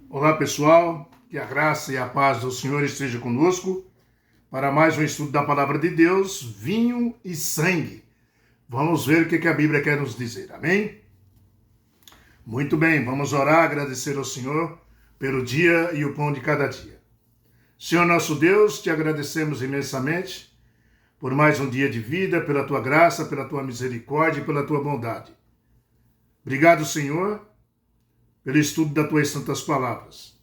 Olá pessoal, que a graça e a paz do Senhor esteja conosco para mais um estudo da Palavra de Deus, vinho e sangue. Vamos ver o que a Bíblia quer nos dizer, amém? Muito bem, vamos orar, agradecer ao Senhor pelo dia e o pão de cada dia. Senhor nosso Deus, te agradecemos imensamente por mais um dia de vida, pela tua graça, pela tua misericórdia e pela tua bondade. Obrigado, Senhor, pelo estudo das tuas santas palavras.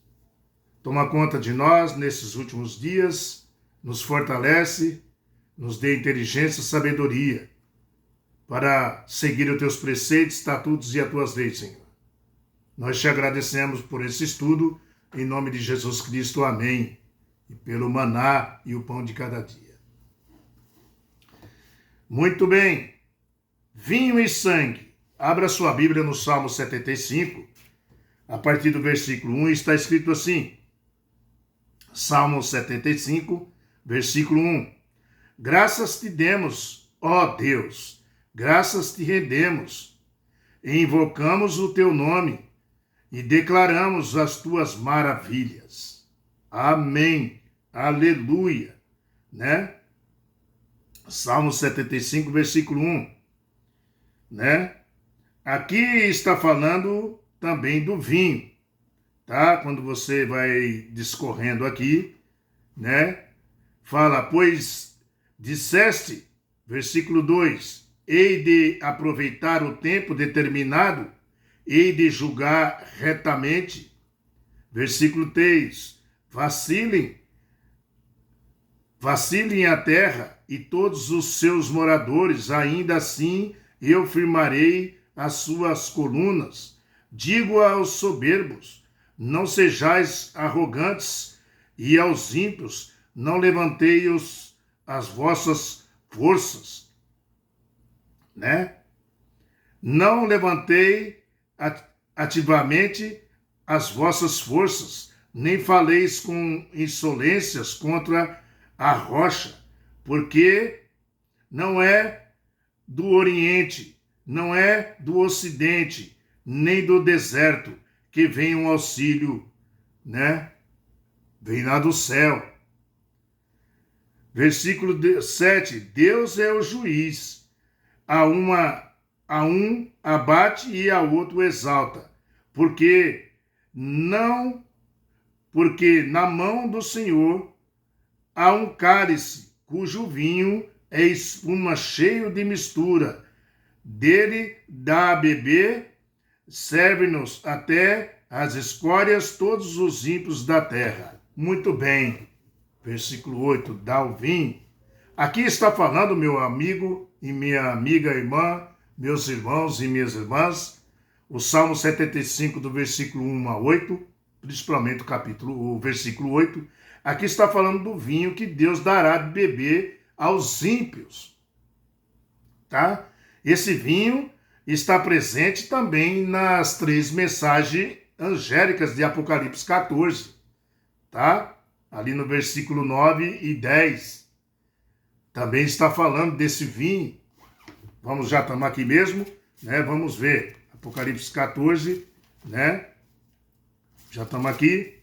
Toma conta de nós nesses últimos dias, nos fortalece, nos dê inteligência e sabedoria para seguir os teus preceitos, estatutos e as tuas leis, Senhor. Nós te agradecemos por esse estudo, em nome de Jesus Cristo, amém. E pelo maná e o pão de cada dia. Muito bem, vinho e sangue. Abra sua Bíblia no Salmo 75, a partir do versículo 1 está escrito assim, Salmo 75, versículo 1. Graças te demos, ó Deus, graças te rendemos, e invocamos o teu nome, e declaramos as tuas maravilhas. Amém, aleluia, né? Salmo 75, versículo 1, né? Aqui está falando também do vinho, tá? Quando você vai discorrendo aqui, né? Fala, pois disseste, versículo 2, hei de aproveitar o tempo determinado, hei de julgar retamente. Versículo 3, vacilem a terra e todos os seus moradores, ainda assim eu firmarei as suas colunas. Digo aos soberbos, não sejais arrogantes, e aos ímpios, não levantei as vossas forças, né? Não levantei ativamente as vossas forças, nem faleis com insolências contra a rocha, porque não é do Oriente, não é do Ocidente, nem do deserto, que vem um auxílio, né? Vem lá do céu. Versículo 7, Deus é o juiz, a um abate e a outro exalta, porque na mão do Senhor há um cálice, cujo vinho é espuma cheio de mistura, dele dá a beber, serve-nos até as escórias todos os ímpios da terra. Muito bem. Versículo 8, dá o vinho. Aqui está falando, meu amigo e minha amiga irmã, meus irmãos e minhas irmãs, o Salmo 75, do versículo 1 a 8, principalmente o versículo 8, aqui está falando do vinho que Deus dará de beber aos ímpios. Tá? Esse vinho está presente também nas 3 mensagens angélicas de Apocalipse 14, tá? Ali no versículo 9 e 10. Também está falando desse vinho. Vamos, já estamos aqui mesmo, né? Vamos ver. Apocalipse 14, né? Já estamos aqui.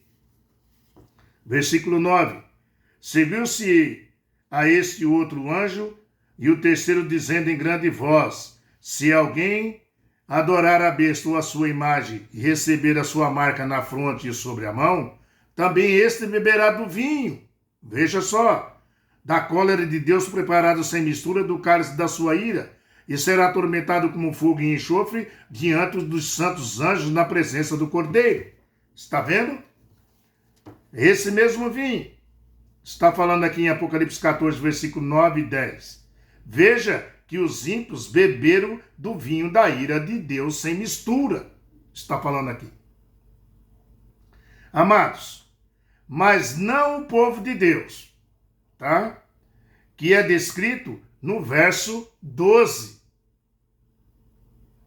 Versículo 9. Seguiu-se a este outro anjo, e o terceiro dizendo em grande voz, se alguém adorar a besta ou a sua imagem e receber a sua marca na fronte e sobre a mão, também este beberá do vinho. Veja só, da cólera de Deus preparado sem mistura do cálice da sua ira, e será atormentado como fogo e enxofre diante dos santos anjos na presença do Cordeiro. Está vendo? Esse mesmo vinho. Está falando aqui em Apocalipse 14, versículo 9 e 10. Veja que os ímpios beberam do vinho da ira de Deus sem mistura. Está falando aqui. Amados, mas não o povo de Deus, tá? Que é descrito no verso 12.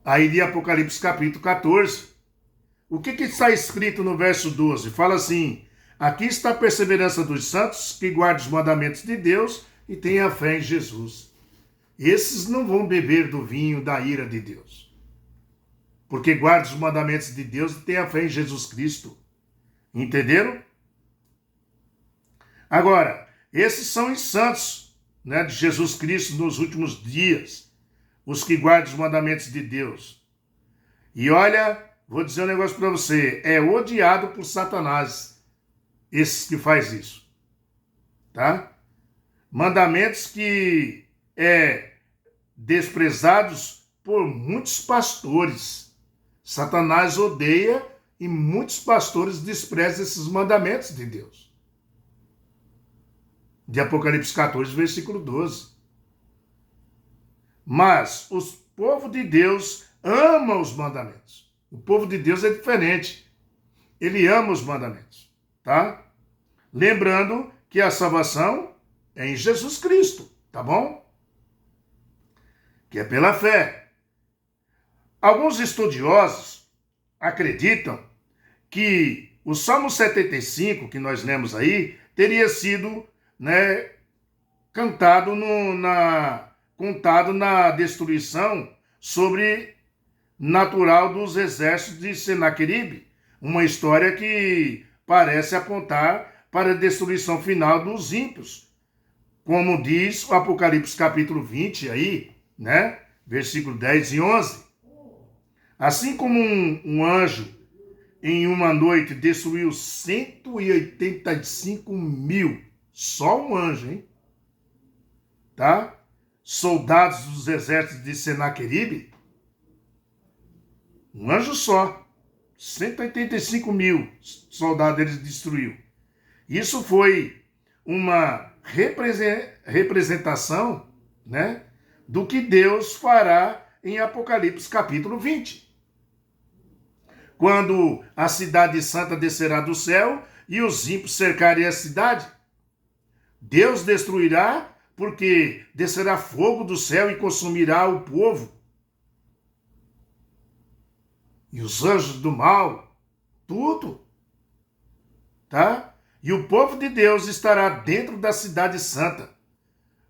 Aí de Apocalipse capítulo 14. O que está escrito no verso 12? Fala assim, aqui está a perseverança dos santos que guardam os mandamentos de Deus e têm a fé em Jesus. Esses não vão beber do vinho da ira de Deus. porque guarda os mandamentos de Deus e tem a fé em Jesus Cristo. Entenderam? Agora, esses são os santos, né, de Jesus Cristo nos últimos dias, os que guardam os mandamentos de Deus. E olha, vou dizer um negócio para você, é odiado por Satanás, esses que faz isso, tá? Mandamentos que desprezados por muitos pastores. Satanás odeia e muitos pastores desprezam esses mandamentos de Deus. De Apocalipse 14, versículo 12. Mas o povo de Deus ama os mandamentos. O povo de Deus é diferente. Ele ama os mandamentos, tá? Lembrando que a salvação é em Jesus Cristo, tá bom? Que é pela fé. Alguns estudiosos acreditam que o Salmo 75, que nós lemos aí, teria sido, né, contado na destruição sobrenatural dos exércitos de Senaqueribe, uma história que parece apontar para a destruição final dos ímpios, como diz o Apocalipse capítulo 20 aí, né, versículo 10 e 11. Assim como um anjo em uma noite destruiu 185 mil, só um anjo, hein? Tá? Soldados dos exércitos de Senaqueribe, um anjo só, 185 mil soldados eles destruiu. Isso foi uma representação, né, do que Deus fará em Apocalipse capítulo 20. Quando a cidade santa descerá do céu e os ímpios cercarem a cidade, Deus destruirá, porque descerá fogo do céu e consumirá o povo. E os anjos do mal, tudo, tá? E o povo de Deus estará dentro da cidade santa,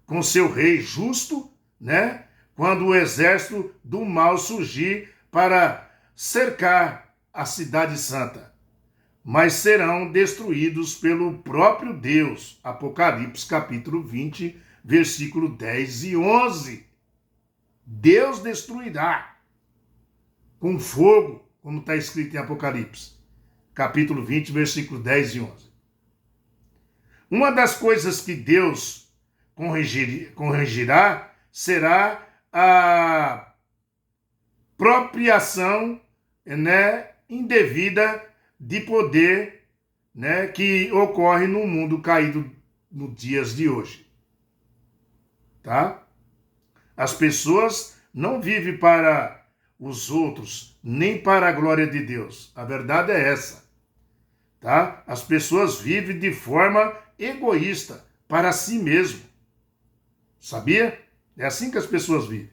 com seu rei justo, né? Quando o exército do mal surgir para cercar a cidade santa. Mas serão destruídos pelo próprio Deus. Apocalipse capítulo 20, versículo 10 e 11. Deus destruirá com fogo, como está escrito em Apocalipse, capítulo 20, versículo 10 e 11. Uma das coisas que Deus corrigirá será a apropriação, né, indevida de poder, né, que ocorre no mundo caído nos dias de hoje. Tá? As pessoas não vivem para os outros, nem para a glória de Deus. A verdade é essa. Tá? As pessoas vivem de forma egoísta, para si mesmo. Sabia? É assim que as pessoas vivem.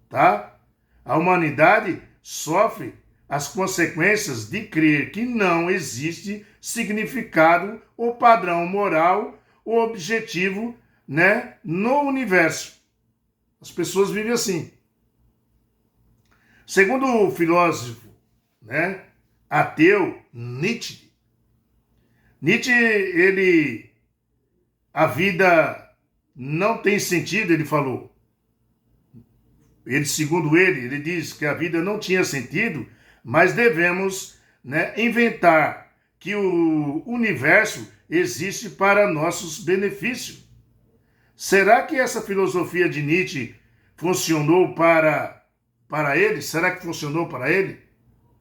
Tá? A humanidade sofre as consequências de crer que não existe significado ou padrão moral ou objetivo, né, no universo. As pessoas vivem assim. Segundo o filósofo, né, ateu Nietzsche, a vida não tem sentido, ele falou. Segundo ele diz que a vida não tinha sentido, mas devemos, né, inventar que o universo existe para nossos benefícios. Será que essa filosofia de Nietzsche funcionou para ele? Será que funcionou para ele?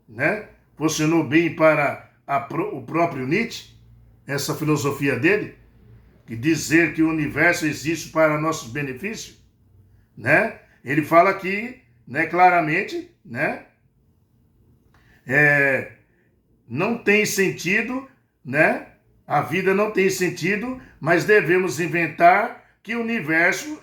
Né? Funcionou bem para o próprio Nietzsche? Essa filosofia dele? Que dizer que o universo existe para nossos benefícios? Né? Ele fala aqui, né, claramente, né? Não tem sentido, né? A vida não tem sentido, mas devemos inventar que o universo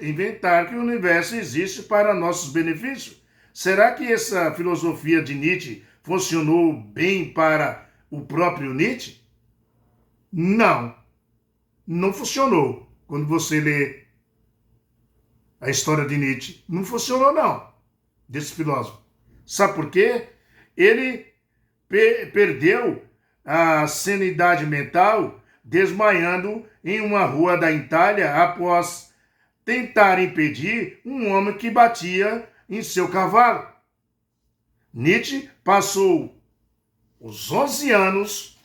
existe para nossos benefícios. Será que essa filosofia de Nietzsche funcionou bem para o próprio Nietzsche? Não, não funcionou. Quando você lê a história de Nietzsche, não funcionou não, desse filósofo. Sabe por quê? Ele perdeu a sanidade mental desmaiando em uma rua da Itália após tentar impedir um homem que batia em seu cavalo. Nietzsche passou os 11 anos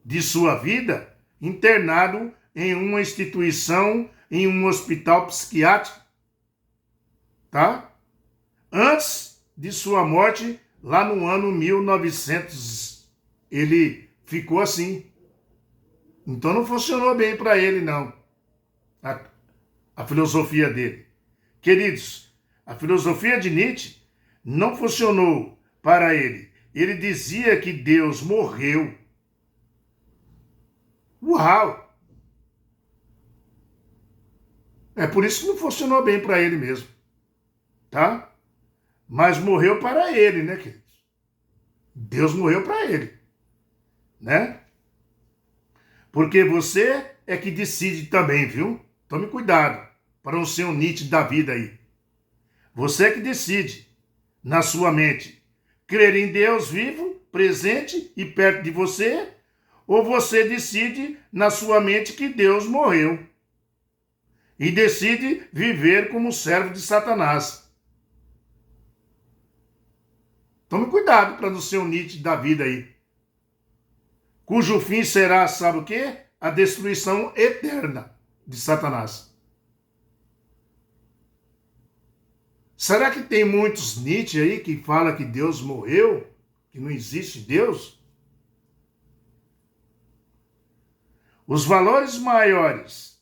de sua vida internado em uma instituição, em um hospital psiquiátrico, tá? Antes de sua morte, lá no ano 1900, ele ficou assim. Então não funcionou bem para ele, não, a filosofia dele. Queridos, a filosofia de Nietzsche não funcionou para ele. Ele dizia que Deus morreu. Uau! É por isso que não funcionou bem para ele mesmo, tá? Mas morreu para ele, né, queridos? Deus morreu para ele, né? Porque você é que decide também, viu? Tome cuidado para não ser um Nietzsche da vida aí. Você é que decide, na sua mente, crer em Deus vivo, presente e perto de você, ou você decide na sua mente que Deus morreu e decide viver como servo de Satanás. Tome cuidado para não ser um Nietzsche da vida aí, cujo fim será, sabe o quê? A destruição eterna de Satanás. Será que tem muitos Nietzsche aí que falam que Deus morreu, que não existe Deus? Os valores maiores,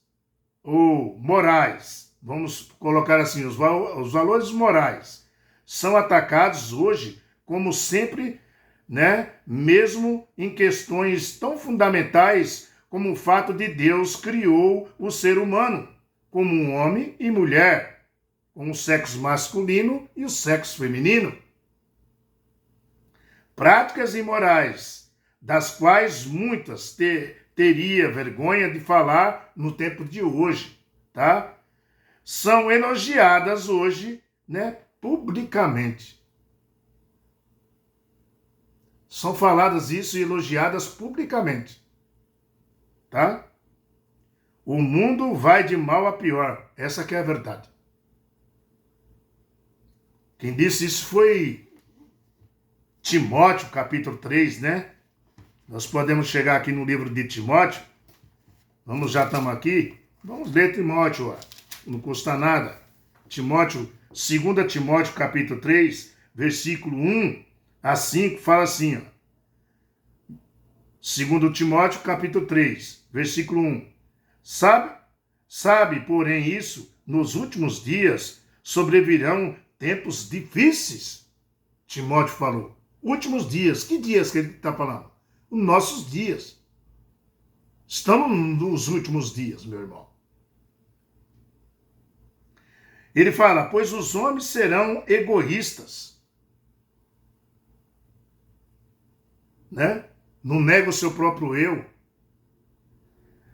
ou morais, vamos colocar assim, os valores morais, são atacados hoje, como sempre, né? Mesmo em questões tão fundamentais como o fato de Deus criou o ser humano como um homem e mulher, com o sexo masculino e o sexo feminino. Práticas imorais, das quais muitas teria vergonha de falar no tempo de hoje, tá? São elogiadas hoje, né, publicamente. São faladas isso e elogiadas publicamente, tá? O mundo vai de mal a pior, essa que é a verdade. Quem disse isso foi Timóteo, capítulo 3, né? Nós podemos chegar aqui no livro de Timóteo. Já estamos aqui. Vamos ler Timóteo, ó. Não custa nada. Timóteo, 2 Timóteo, capítulo 3, versículo 1 a 5, fala assim, ó. 2 Timóteo, capítulo 3, versículo 1. Sabe, porém, isso, nos últimos dias sobrevirão tempos difíceis. Timóteo falou. Últimos dias. Que dias que ele está falando? Os nossos dias. Estamos nos últimos dias, meu irmão. Ele fala, pois os homens serão egoístas, né? Não nega o seu próprio eu.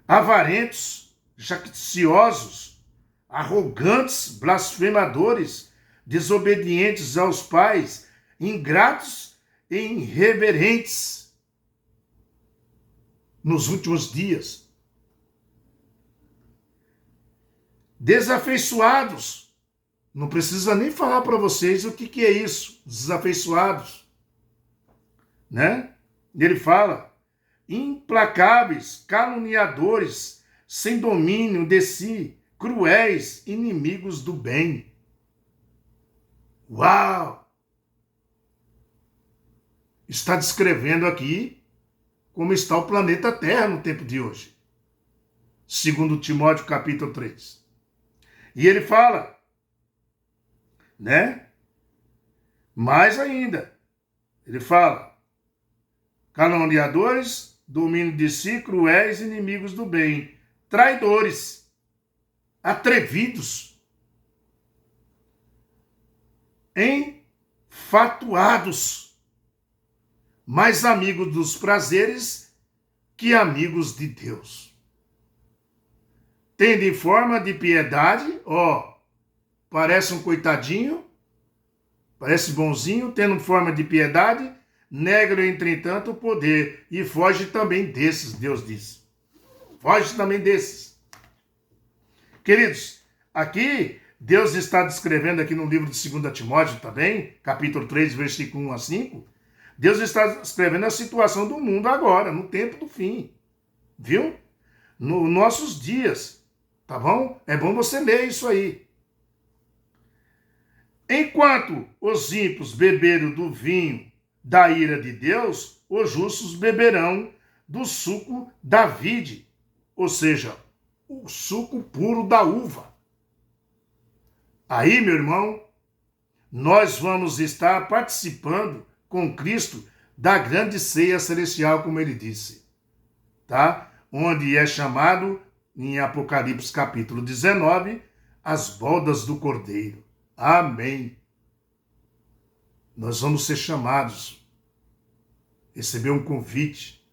Avarentos, jacticiosos, arrogantes, blasfemadores, desobedientes aos pais, ingratos e irreverentes. Nos últimos dias. Desafeiçoados. Não precisa nem falar para vocês o que é isso, desafeiçoados. Né? Ele fala, implacáveis, caluniadores, sem domínio de si, cruéis, inimigos do bem. Uau! Está descrevendo aqui como está o planeta Terra no tempo de hoje. 2 Timóteo, capítulo 3. E ele fala, né? Mais ainda, ele fala, caluniadores, domínio de si, cruéis, inimigos do bem, traidores, atrevidos, enfatuados, mais amigos dos prazeres que amigos de Deus. Tendo em forma de piedade, parece um coitadinho, Parece bonzinho, tendo forma de piedade, nega-lhe, entretanto, o poder, e foge também desses, Deus diz. Foge também desses. Queridos, aqui Deus está descrevendo aqui no livro de 2 Timóteo também, capítulo 3, versículo 1 a 5, Deus está descrevendo a situação do mundo agora, no tempo do fim. Viu? Nos nossos dias. Tá bom? É bom você ler isso aí. Enquanto os ímpios beberam do vinho da ira de Deus, os justos beberão do suco da vide, ou seja, o suco puro da uva. Aí, meu irmão, nós vamos estar participando com Cristo da grande ceia celestial, como ele disse, tá? Onde é chamado, em Apocalipse capítulo 19, as bodas do Cordeiro. Amém. Nós vamos ser chamados, receber um convite.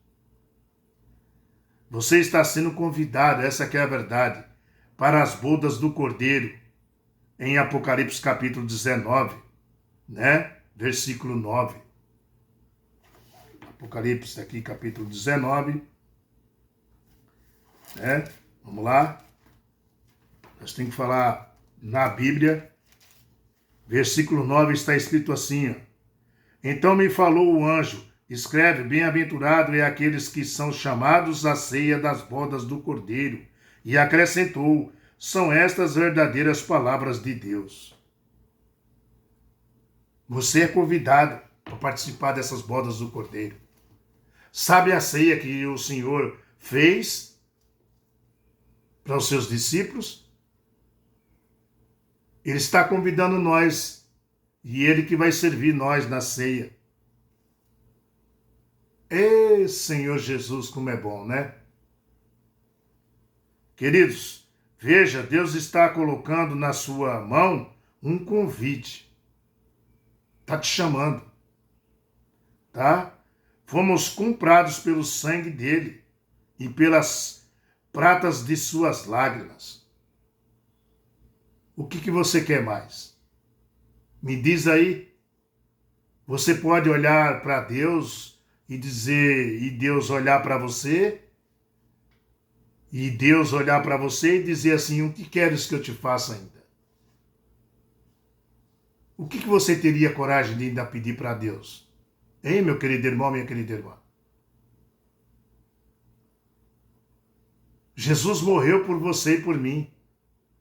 Você está sendo convidado, essa que é a verdade, para as bodas do Cordeiro, em Apocalipse capítulo 19, né? Versículo 9. Apocalipse aqui, capítulo 19, né? Vamos lá. Nós temos que falar na Bíblia. Versículo 9 está escrito assim, ó. Então me falou o anjo, escreve, bem-aventurado é aqueles que são chamados à ceia das bodas do Cordeiro. E acrescentou, são estas verdadeiras palavras de Deus. Você é convidado para participar dessas bodas do Cordeiro. Sabe a ceia que o Senhor fez para os seus discípulos? Ele está convidando nós, e Ele que vai servir nós na ceia. Ê, Senhor Jesus, como é bom, né? Queridos, veja, Deus está colocando na sua mão um convite. Está te chamando, tá? Fomos comprados pelo sangue dele e pelas pratas de suas lágrimas. O que você quer mais? Me diz aí. Você pode olhar para Deus e dizer, e Deus olhar para você, e Deus olhar para você e dizer assim, o que queres que eu te faça ainda? O que você teria coragem de ainda pedir para Deus? Hein, meu querido irmão, minha querida irmã? Jesus morreu por você e por mim.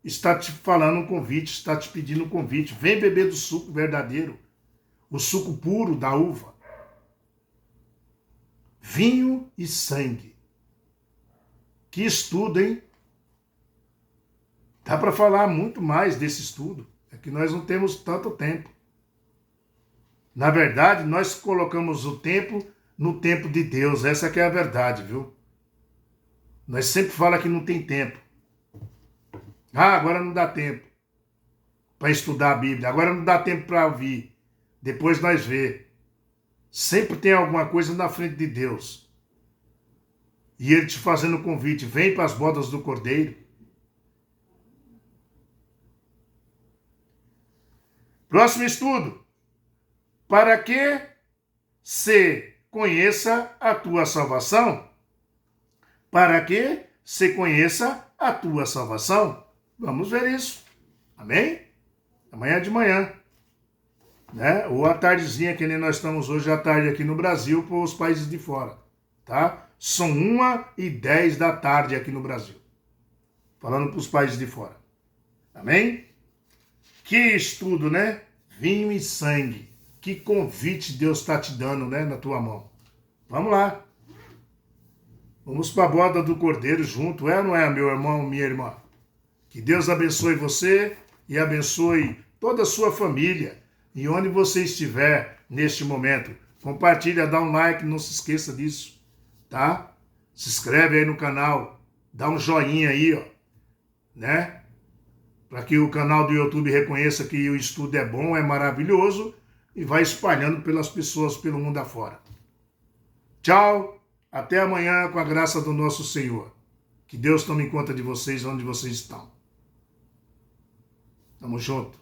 Está te falando um convite, está te pedindo um convite. Vem beber do suco verdadeiro, o suco puro da uva. Vinho e sangue. Que estudo, hein? Dá para falar muito mais desse estudo. É que nós não temos tanto tempo. Na verdade, nós colocamos o tempo no tempo de Deus. Essa que é a verdade, viu? Nós sempre falamos que não tem tempo. Ah, agora não dá tempo para estudar a Bíblia. Agora não dá tempo para ouvir. Depois nós vê. Sempre tem alguma coisa na frente de Deus. E Ele te fazendo o convite. Vem para as bodas do Cordeiro. Próximo estudo. Para que se conheça a tua salvação? Para que se conheça a tua salvação? Vamos ver isso. Amém? Amanhã de manhã. Né? Ou à tardezinha, que nem nós estamos hoje à tarde aqui no Brasil, para os países de fora. Tá? São 1h10 da tarde aqui no Brasil. Falando para os países de fora. Amém? Que estudo, né? Vinho e sangue. Que convite Deus está te dando, né? Na tua mão. Vamos lá. Vamos para a boda do Cordeiro junto. É ou não é, meu irmão, minha irmã? Que Deus abençoe você e abençoe toda a sua família. E onde você estiver neste momento, compartilha, dá um like, não se esqueça disso, tá? Se inscreve aí no canal, dá um joinha aí, ó, né? Para que o canal do YouTube reconheça que o estudo é bom, é maravilhoso e vai espalhando pelas pessoas pelo mundo afora. Tchau, até amanhã com a graça do nosso Senhor. Que Deus tome conta de vocês onde vocês estão. Tamo junto.